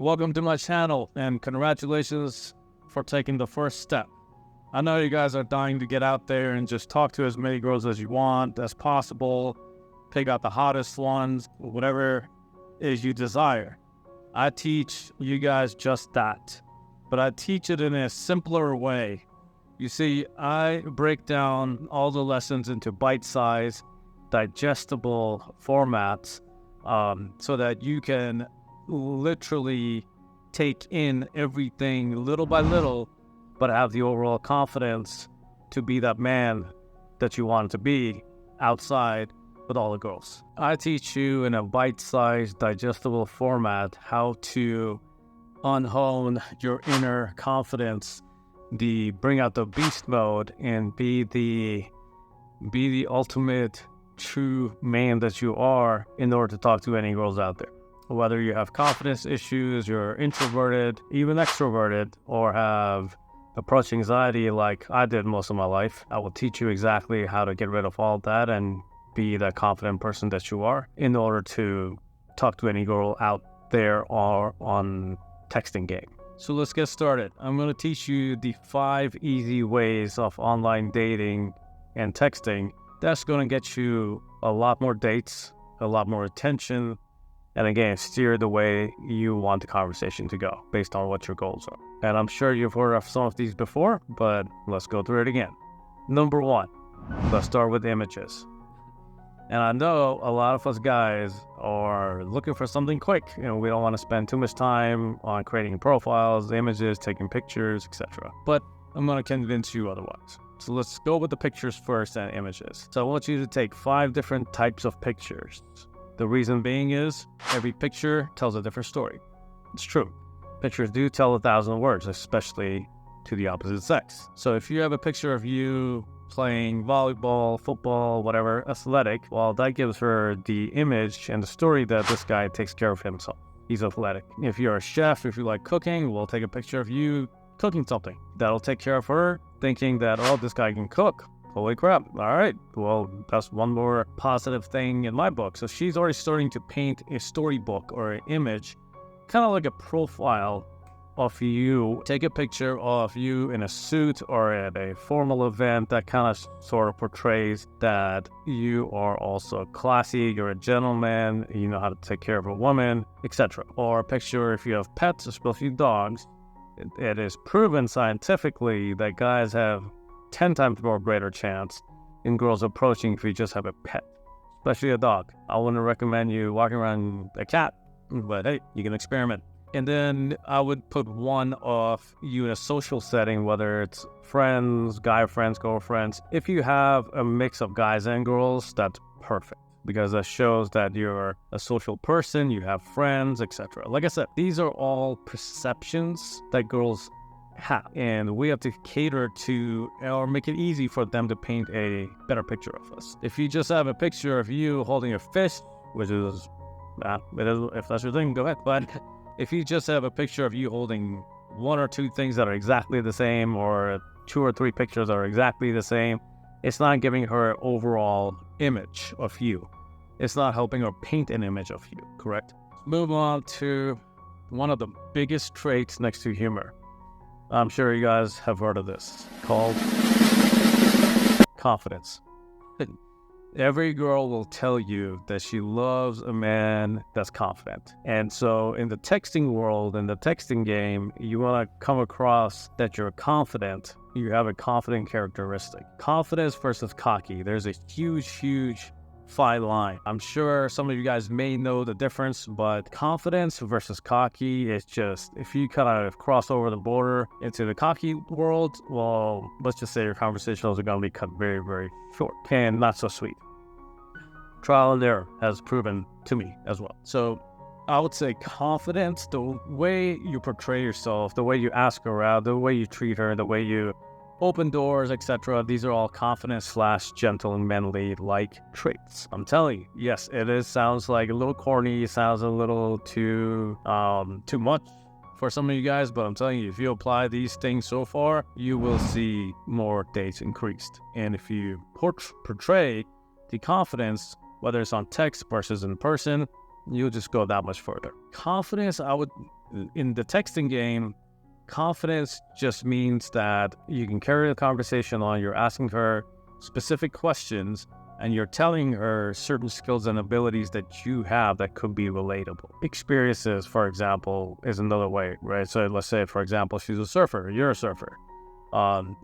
Welcome to my channel and congratulations for taking the first step. I know you guys are dying to get out there and just talk to as many girls as you want as possible, pick out the hottest ones, whatever is you desire. I teach you guys just that, but I teach it in a simpler way. You see, I break down all the lessons into bite-sized, digestible formats so that you can literally take in everything little by little, but have the overall confidence to be that man that you want to be outside with all the girls. I teach you in a bite-sized, digestible format how to unhone your inner confidence, bring out the beast mode, and be the ultimate true man that you are in order to talk to any girls out there. Whether you have confidence issues, you're introverted, even extroverted, or have approach anxiety like I did most of my life, I will teach you exactly how to get rid of all that and be the confident person that you are in order to talk to any girl out there or on texting game. So let's get started. I'm going to teach you the 5 easy ways of online dating and texting that's going to get you a lot more dates, a lot more attention, and again, steer the way you want the conversation to go based on what your goals are. And I'm sure you've heard of some of these before, but let's go through it again. Number 1, let's start with images. And I know a lot of us guys are looking for something quick. We don't want to spend too much time on creating profiles, images, taking pictures, etc. But I'm going to convince you otherwise. So let's go with the pictures first and images. So I want you to take 5 different types of pictures. The reason being is every picture tells a different story. It's true. Pictures do tell 1,000 words, especially to the opposite sex. So if you have a picture of you playing volleyball, football, whatever, athletic, well, that gives her the image and the story that this guy takes care of himself. He's athletic. If you're a chef, if you like cooking, we'll take a picture of you cooking something. That'll take care of her, thinking that, oh, this guy can cook. Holy crap. All right. Well, that's one more positive thing in my book. So she's already starting to paint a storybook or an image, kind of like a profile of you. Take a picture of you in a suit or at a formal event that kind of sort of portrays that you are also classy, you're a gentleman, you know how to take care of a woman, etc. Or a picture if you have pets, especially dogs. It is proven scientifically that guys have 10 times more greater chance in girls approaching if you just have a pet, especially a dog. I wouldn't recommend you walking around a cat, but hey, you can experiment. And then I would put one of you in a social setting, whether it's friends, guy friends, girlfriends. If you have a mix of guys and girls, that's perfect, because that shows that you're a social person, you have friends, etc. Like I said, these are all perceptions that girls have, and we have to cater to or make it easy for them to paint a better picture of us. If you just have a picture of you holding a fish, which is, if that's your thing, go ahead. But if you just have a picture of you holding 1 or 2 things that are exactly the same, or 2 or 3 pictures that are exactly the same, it's not giving her an overall image of you. It's not helping her paint an image of you, correct? Move on to one of the biggest traits next to humor. I'm sure you guys have heard of this, called confidence. Every girl will tell you that she loves a man that's confident. And so in the texting world, in the texting game, you want to come across that you're confident. You have a confident characteristic. Confidence versus cocky. There's a huge fine line. I'm sure some of you guys may know the difference, but confidence versus cocky is just, if you kind of cross over the border into the cocky world, well, let's just say your conversations are going to be cut very short and not so sweet. Trial and error has proven to me as well. So I would say confidence, the way you portray yourself, the way you ask her out, the way you treat her, the way you open doors, etc. These are all confidence / gentle and manly like traits. I'm telling you, yes, sounds like a little corny, sounds a little too much for some of you guys, but I'm telling you, if you apply these things so far, you will see more dates increased. And if you portray the confidence, whether it's on text versus in person, you'll just go that much further. Confidence, I would in the texting game, confidence just means that you can carry the conversation on. You're asking her specific questions, and you're telling her certain skills and abilities that you have that could be relatable. Experiences, for example, is another way, right? So let's say, for example, she's a surfer, you're a surfer.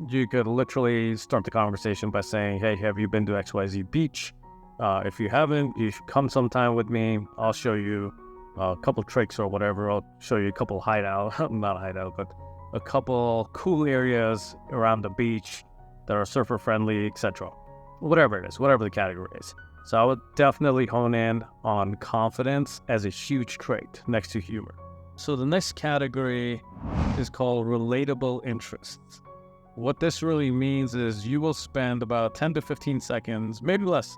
You could literally start the conversation by saying, hey, have you been to XYZ beach? If you haven't, you should come sometime with me. I'll show you a couple tricks or whatever. I'll show you a couple but a couple cool areas around the beach that are surfer friendly, etc. Whatever it is, whatever the category is. So I would definitely hone in on confidence as a huge trait next to humor. So the next category is called relatable interests. What this really means is you will spend about 10 to 15 seconds, maybe less,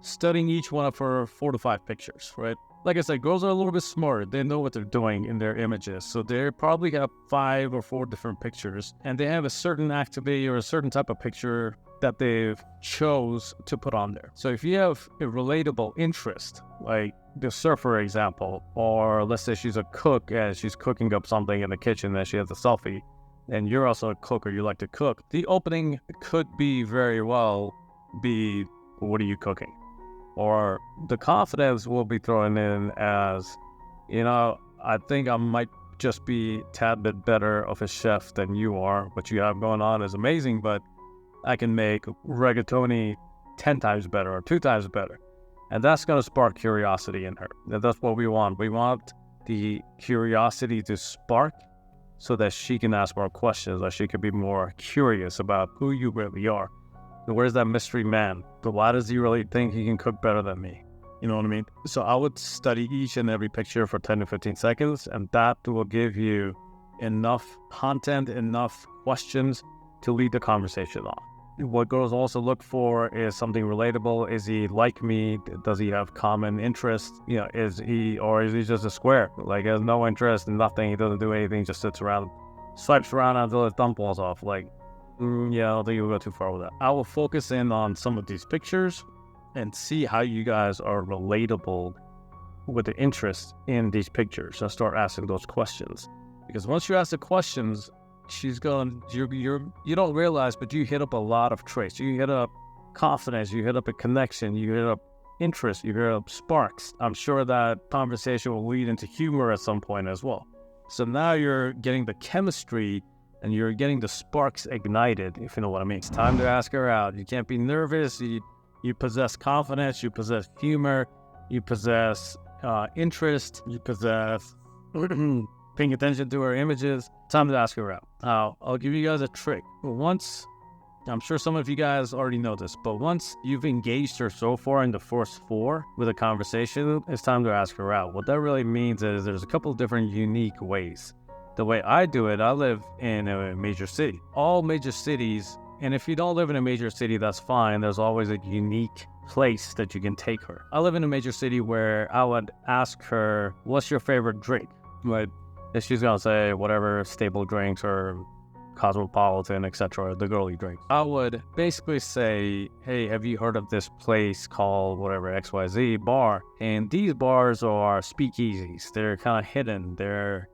studying each one of her 4 to 5 pictures, right? Like I said, girls are a little bit smart. They know what they're doing in their images. So they probably have 5 or 4 different pictures, and they have a certain activity or a certain type of picture that they've chose to put on there. So if you have a relatable interest, like the surfer example, or let's say she's a cook and she's cooking up something in the kitchen and she has a selfie, and you're also a cook or you like to cook, the opening could be very well be, what are you cooking? Or the confidence will be thrown in as, I think I might just be a tad bit better of a chef than you are. What you have going on is amazing, but I can make rigatoni 10 times better or 2 times better. And that's going to spark curiosity in her. And that's what we want. We want the curiosity to spark so that she can ask more questions, or she can be more curious about who you really are. And where's that mystery man? But why does he really think he can cook better than me? You know what I mean? So I would study each and every picture for 10 to 15 seconds, and that will give you enough content, enough questions to lead the conversation on. What girls also look for is something relatable. Is he like me? Does he have common interests? Is he just a square? Like, he has no interest in nothing. He doesn't do anything, just sits around, swipes around until his thumb falls off. Like, I don't think you'll go too far with that. I will focus in on some of these pictures and see how you guys are relatable with the interest in these pictures, and start asking those questions. Because once you ask the questions, you don't realize, but you hit up a lot of traits. You hit up confidence, you hit up a connection, you hit up interest, you hit up sparks. I'm sure that conversation will lead into humor at some point as well. So now you're getting the chemistry and you're getting the sparks ignited, if you know what I mean. It's time to ask her out. You can't be nervous. You possess confidence, you possess humor, you possess interest, you possess paying attention to her images. Time to ask her out. I'll give you guys a trick. Once, I'm sure some of you guys already know this, but once you've engaged her so far in the first 4 with a conversation, it's time to ask her out. What that really means is there's a couple of different unique ways. The way I do it, I live in a major city. All major cities, and if you don't live in a major city, that's fine. There's always a unique place that you can take her. I live in a major city where I would ask her, what's your favorite drink? Right? And she's gonna say whatever staple drinks or Cosmopolitan, etc., the girly drinks. I would basically say, hey, have you heard of this place called whatever XYZ bar? And these bars are speakeasies. They're kind of hidden.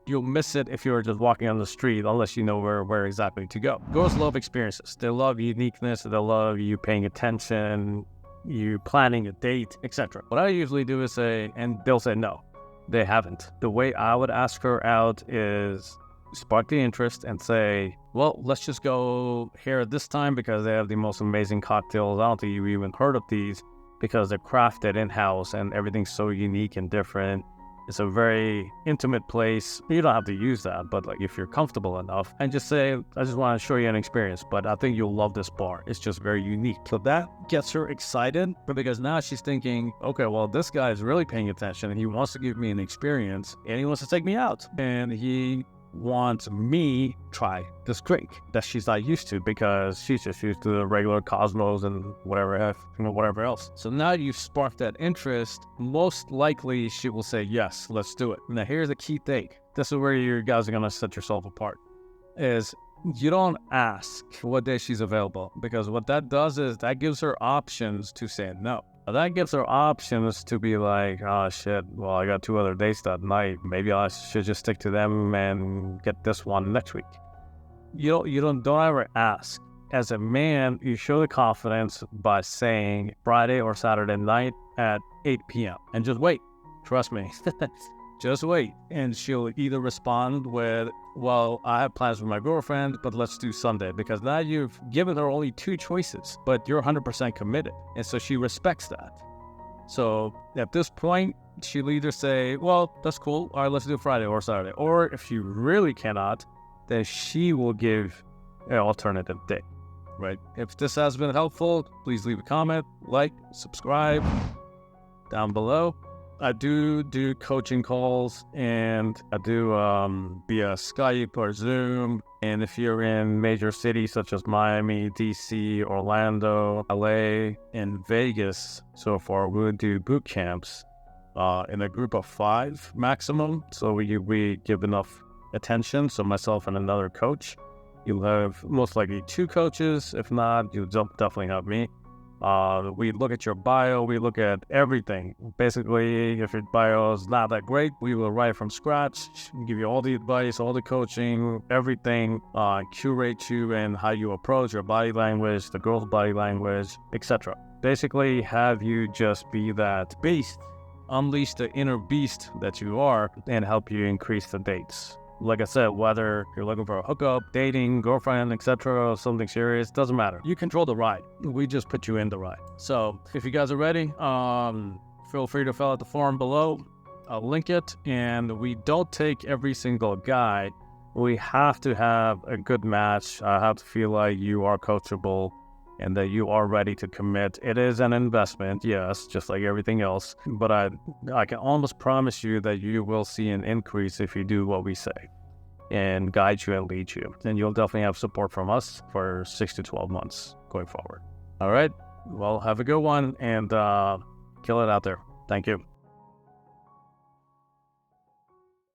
You'll miss it if you're just walking on the street, unless you know where exactly to go. Girls love experiences. They love uniqueness. They love you paying attention, you planning a date, etc. What I usually do is say, and they'll say no. They haven't. The way I would ask her out is spark the interest and say, well, let's just go here this time because they have the most amazing cocktails. I don't think you've even heard of these because they're crafted in-house and everything's so unique and different. It's a very intimate place. You don't have to use that, but like if you're comfortable enough, and just say, I just want to show you an experience, but I think you'll love this bar. It's just very unique. So that gets her excited because now she's thinking, okay, well, this guy is really paying attention and he wants to give me an experience and he wants to take me out and he wants me try this drink that she's not used to because she's just used to the regular Cosmos and whatever else. So now you've sparked that interest. Most likely she will say, yes, let's do it. Now here's the key thing. This is where you guys are going to set yourself apart. Is you don't ask what day she's available because what that does is that gives her options to say no. That gives her options to be like, oh shit, well, I got 2 other dates that night. Maybe I should just stick to them and get this one next week. Don't ever ask. As a man, you show the confidence by saying Friday or Saturday night at 8 p.m. and just wait. Trust me. Just wait. And she'll either respond with, well, I have plans with my girlfriend, but let's do Sunday. Because now you've given her only 2 choices, but you're 100% committed. And so she respects that. So at this point, she'll either say, well, that's cool. All right, let's do Friday or Saturday. Or if she really cannot, then she will give an alternative day, right? If this has been helpful, please leave a comment, like, subscribe down below. I do coaching calls, and I do via Skype or Zoom. And if you're in major cities such as Miami, DC, Orlando, LA, and Vegas so far, we would do boot camps in a group of 5 maximum. So we give enough attention. So myself and another coach. You'll have most likely 2 coaches. If not, you'll definitely have me. We look at your bio, we look at everything. Basically, if your bio is not that great, we will write from scratch, give you all the advice, all the coaching, everything, curate you and how you approach your body language, the girl's body language, etc. Basically, have you just be that beast, unleash the inner beast that you are, and help you increase the dates. Like I said, whether you're looking for a hookup, dating, girlfriend, etc., or something serious, doesn't matter. You control the ride. We just put you in the ride. So if you guys are ready, feel free to fill out the form below. I'll link it. And we don't take every single guy. We have to have a good match. I have to feel like you are coachable and that you are ready to commit. It is an investment, yes, just like everything else. But I can almost promise you that you will see an increase if you do what we say and guide you and lead you. And you'll definitely have support from us for 6 to 12 months going forward. All right, well, have a good one and kill it out there. Thank you.